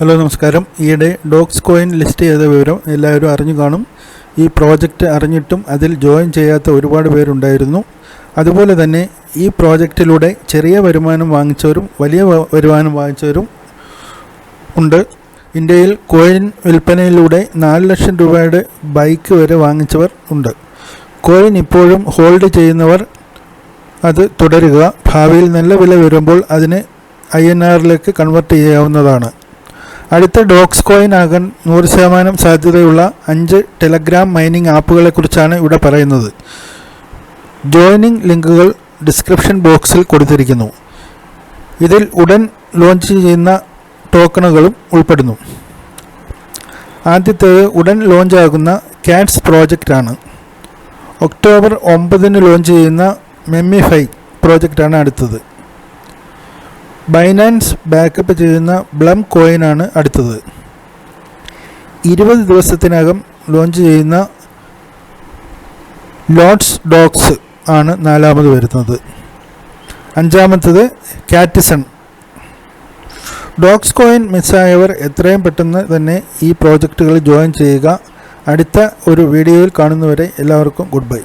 Hello നമസ്കാരം. ഈയിടെ docs coin list ചെയ്ത വിവരം എല്ലാവരും അറിഞ്ഞു കാണും. ഈ പ്രോജക്റ്റ് അറിഞ്ഞിട്ടും അതിൽ ജോയിൻ ചെയ്യാത്ത ഒരുപാട് പേരുണ്ടായിരുന്നു. അതുപോലെ തന്നെ ഈ പ്രോജക്റ്റിലൂടെ ചെറിയ വരുമാനം വാങ്ങിച്ചവരും വലിയ വരുമാനം വാങ്ങിച്ചവരും ഉണ്ട്. ഇന്ത്യയിൽ കോയിൻ വിൽപ്പനയിലൂടെ 4 ലക്ഷം രൂപയുടെ ബൈക്ക് വരെ വാങ്ങിച്ചവർ ഉണ്ട്. കോയിൻ ഇപ്പോഴും ഹോൾഡ് ചെയ്യുന്നവർ അത് തുടരുക. ഭാവിയിൽ നല്ല വില വരുമ്പോൾ അതിനെ INR കൺവെർട്ട് ചെയ്യാവുന്നതാണ്. അടുത്ത ഡോക്സ് കോയിൻ ആകാൻ 100% സാധ്യതയുള്ള 5 ടെലഗ്രാം മൈനിങ് ആപ്പുകളെക്കുറിച്ചാണ് ഇവിടെ പറയുന്നത്. ജോയിനിങ് ലിങ്കുകൾ ഡിസ്ക്രിപ്ഷൻ ബോക്സിൽ കൊടുത്തിരിക്കുന്നു. ഇതിൽ ഉടൻ ലോഞ്ച് ചെയ്യുന്ന ടോക്കണുകളും ഉൾപ്പെടുന്നു. ആദ്യത്തേത് ഉടൻ ലോഞ്ച് ആകുന്ന കാറ്റ്സ് പ്രോജക്റ്റാണ്. ഒക്ടോബർ 9 ലോഞ്ച് ചെയ്യുന്ന മെമ്മിഫൈ പ്രോജക്റ്റാണ് അടുത്തത്. ബൈനാൻസ് ബാക്കപ്പ് ചെയ്യുന്ന ബ്ലം കോയിനാണ് അടുത്തത്. 20 ദിവസത്തിനകം ലോഞ്ച് ചെയ്യുന്ന ലോട്ട്സ് ഡോക്സ് ആണ് 4ാമത് വരുന്നത്. 5ാമത്തത് കാറ്റിസൺ. ഡോക്സ് കോയിൻ മിസ്സായവർ എത്രയും പെട്ടെന്ന് തന്നെ ഈ പ്രോജക്റ്റുകളിൽ ജോയിൻ ചെയ്യുക. അടുത്ത ഒരു വീഡിയോയിൽ കാണുന്നവരെ എല്ലാവർക്കും ഗുഡ് ബൈ.